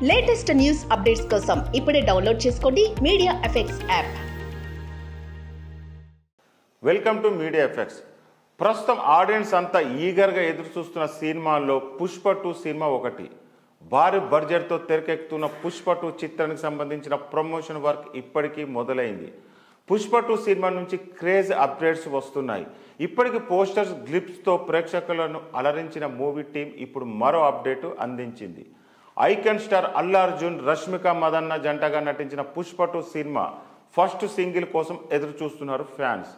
Latest news updates కోసం ఇప్పుడే download చేసుకోండి media effects app. Welcome to media effects. ప్రస్తుతం ఆడియన్స్ అంతా ఈగర్గా ఎదురు చూస్తున్న సినిమాల్లో పుష్ప 2 సినిమా ఒకటి. భారీ బడ్జెట్తో తెరకెక్కుతున్న పుష్ప 2 చిత్రానికి సంబంధించిన ప్రమోషన్ వర్క్ ఇప్పటికీ మొదలైంది. పుష్ప 2 సినిమా నుంచి క్రేజ్ అప్డేట్స్ వస్తున్నాయి. ఇప్పటికి పోస్టర్స్ గ్లిప్స్తో ప్రేక్షకులను అలరించిన మూవీ టీం ఇప్పుడు మరో అప్డేట్ అందించింది. ఐకాన్ స్టార్ అల్లు అర్జున్, రష్మిక మదన్న జంటగా నటించిన పుష్ప 2 సినిమా ఫస్ట్ సింగిల్ కోసం ఎదురు చూస్తున్నారు ఫ్యాన్స్.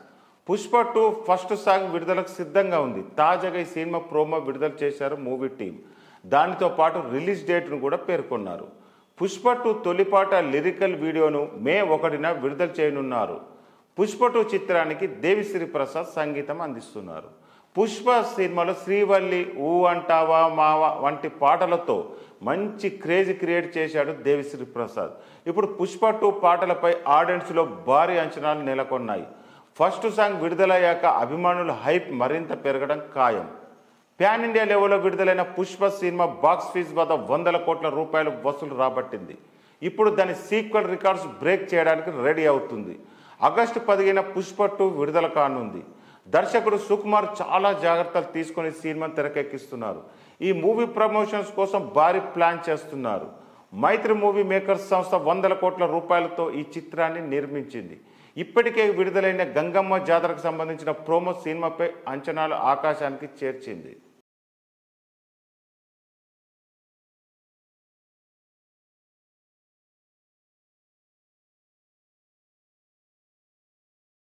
పుష్ప 2 ఫస్ట్ సాంగ్ విడుదలకు సిద్ధంగా ఉంది. తాజాగా ఈ సినిమా ప్రోమో విడుదల చేశారు మూవీ టీం. దానితో పాటు రిలీజ్ డేట్ను కూడా పేర్కొన్నారు. పుష్ప 2 తొలిపాట లిరికల్ వీడియోను మే 1న విడుదల చేయనున్నారు. పుష్ప 2 చిత్రానికి దేవిశ్రీ ప్రసాద్ సంగీతం అందిస్తున్నారు. పుష్ప సినిమాలో శ్రీవల్లి, ఊ అంటావా మావా వంటి పాటలతో మంచి క్రేజ్ క్రియేట్ చేశాడు దేవిశ్రీ ప్రసాద్. ఇప్పుడు పుష్ప 2 పాటలపై ఆడియన్స్లో భారీ అంచనాలు నెలకొన్నాయి. ఫస్ట్ సాంగ్ విడుదలయ్యాక అభిమానుల హైప్ మరింత పెరగడం ఖాయం. ప్యాన్ ఇండియా లెవెల్లో విడుదలైన పుష్ప సినిమా బాక్స్ ఫీజ్ వద్ద 100 కోట్ల రూపాయలు వసూలు రాబట్టింది. ఇప్పుడు దాని సీక్వెల్ రికార్డ్స్ బ్రేక్ చేయడానికి రెడీ అవుతుంది. ఆగస్టు 15న పుష్ప 2 విడుదల కానుంది. దర్శకుడు సుకుమార్ చాలా జాగ్రత్తలు తీసుకుని సినిమాను తెరకెక్కిస్తున్నారు. ఈ మూవీ ప్రమోషన్స్ కోసం భారీ ప్లాన్ చేస్తున్నారు. మైత్రి మూవీ మేకర్స్ సంస్థ 100 కోట్ల రూపాయలతో ఈ చిత్రాన్ని నిర్మించింది. ఇప్పటికే విడుదలైన గంగమ్మ జాతరకు సంబంధించిన ప్రోమో సినిమాపై అంచనాలు ఆకాశానికి చేర్చింది.